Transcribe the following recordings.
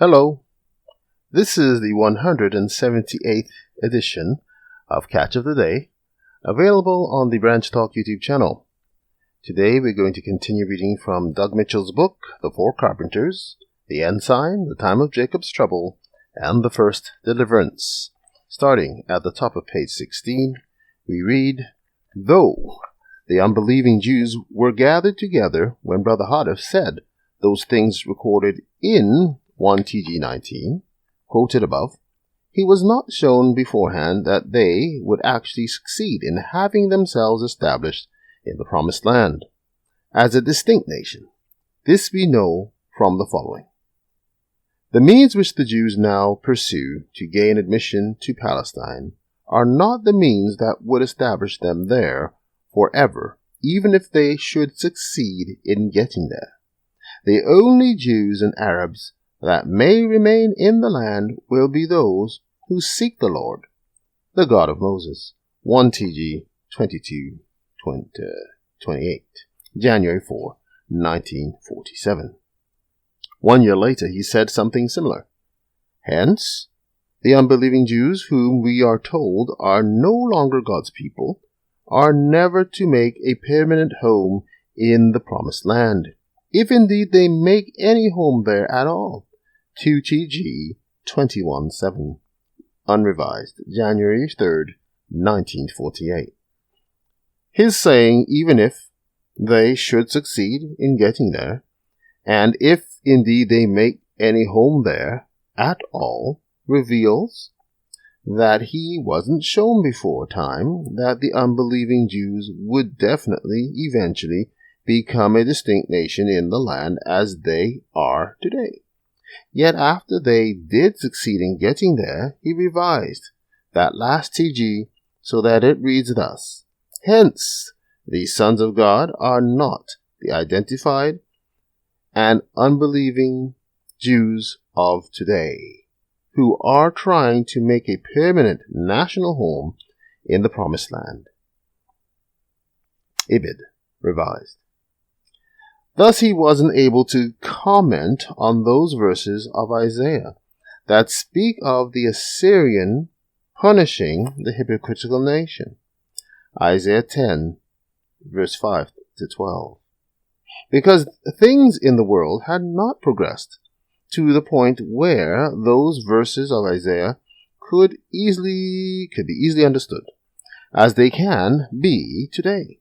Hello, this is the 178th edition of Catch of the Day, available on the Branch Talk YouTube channel. Today we're going to continue reading from Doug Mitchell's book, The Four Carpenters, The Ensign, The Time of Jacob's Trouble, and The First Deliverance. Starting at the top of page 16, we read, Though the unbelieving Jews were gathered together when Brother Hardif said those things recorded in 1 TG 19, quoted above, he was not shown beforehand that they would actually succeed in having themselves established in the Promised Land as a distinct nation. This we know from the following. The means which the Jews now pursue to gain admission to Palestine are not the means that would establish them there forever, even if they should succeed in getting there. The only Jews and Arabs that may remain in the land will be those who seek the Lord, the God of Moses. 1 TG 22-28, January 4, 1947. 1 year later, he said something similar. Hence, the unbelieving Jews, whom we are told are no longer God's people, are never to make a permanent home in the Promised Land, if indeed they make any home there at all. 2 TG 21-7, unrevised, January 3rd, 1948. His saying, even if they should succeed in getting there, and if indeed they make any home there at all, reveals that he wasn't shown before time that the unbelieving Jews would definitely, eventually, become a distinct nation in the land as they are today. Yet after they did succeed in getting there, he revised that last TG so that it reads thus. Hence, the sons of God are not the identified and unbelieving Jews of today, who are trying to make a permanent national home in the Promised Land. Ibid, revised. Thus he wasn't able to comment on those verses of Isaiah that speak of the Assyrian punishing the hypocritical nation. Isaiah 10, verse 5 to 12. Because things in the world had not progressed to the point where those verses of Isaiah could be easily understood, as they can be today.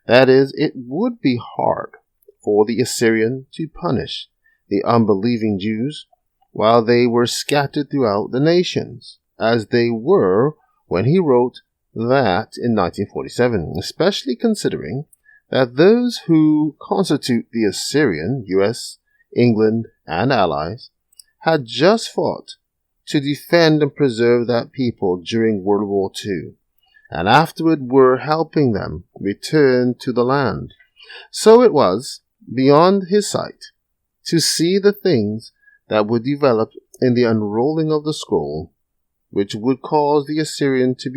That is, it would be hard for the Assyrian to punish the unbelieving Jews while they were scattered throughout the nations, as they were when he wrote that in 1947, especially considering that those who constitute the Assyrian, U.S., England, and allies, had just fought to defend and preserve that people during World War II, and afterward were helping them return to the land. So it was beyond his sight to see the things that would develop in the unrolling of the scroll, which would cause the Assyrian to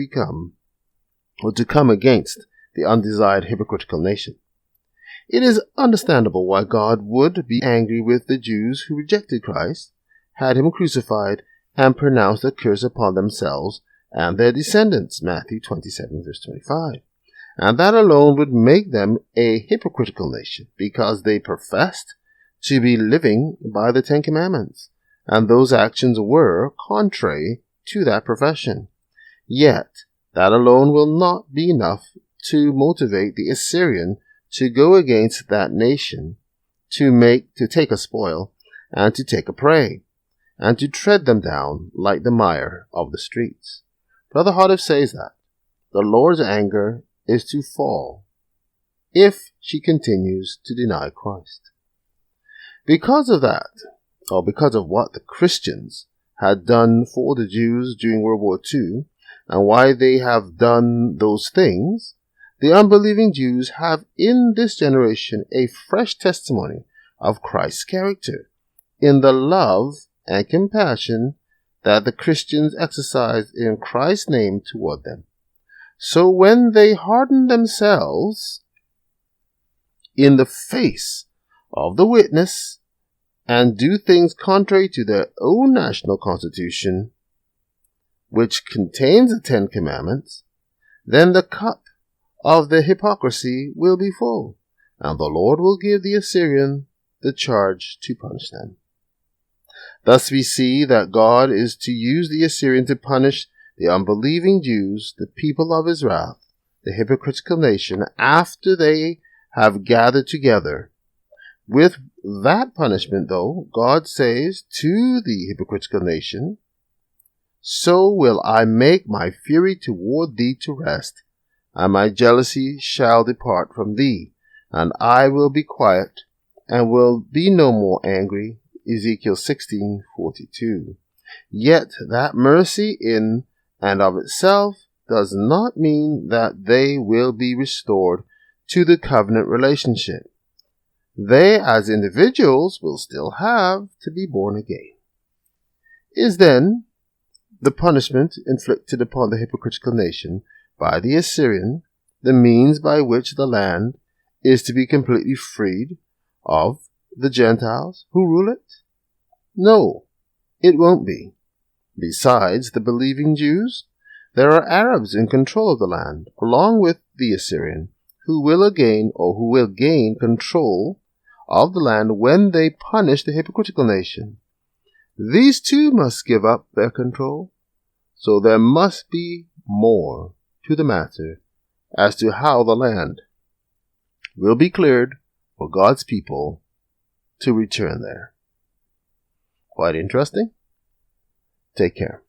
come against the undesired hypocritical nation. It is understandable why God would be angry with the Jews who rejected Christ, had him crucified, and pronounced a curse upon themselves and their descendants, Matthew 27, verse 25. And that alone would make them a hypocritical nation, because they professed to be living by the Ten Commandments, and those actions were contrary to that profession. Yet, that alone will not be enough to motivate the Assyrian to go against that nation, to take a spoil, and to take a prey, and to tread them down like the mire of the streets. Brother Hardif says that the Lord's anger is to fall if she continues to deny Christ. Because of that, or because of what the Christians had done for the Jews during World War II, and why they have done those things, the unbelieving Jews have in this generation a fresh testimony of Christ's character in the love and compassion that the Christians exercised in Christ's name toward them. So when they harden themselves in the face of the witness and do things contrary to their own national constitution, which contains the 10 Commandments, then the cup of their hypocrisy will be full, and the Lord will give the Assyrian the charge to punish them. Thus we see that God is to use the Assyrian to punish the unbelieving Jews, the people of his wrath, the hypocritical nation, after they have gathered together. With that punishment, though, God says to the hypocritical nation, "So will I make my fury toward thee to rest, and my jealousy shall depart from thee, and I will be quiet, and will be no more angry." Ezekiel 16:42. Yet that mercy in and of itself does not mean that they will be restored to the covenant relationship. They as individuals will still have to be born again. Is then the punishment inflicted upon the hypocritical nation by the Assyrian the means by which the land is to be completely freed of the Gentiles who rule it? No, it won't be. Besides the believing Jews, there are Arabs in control of the land, along with the Assyrian, who will gain control of the land when they punish the hypocritical nation. These too must give up their control, so there must be more to the matter as to how the land will be cleared for God's people to return there. Quite interesting. Take care.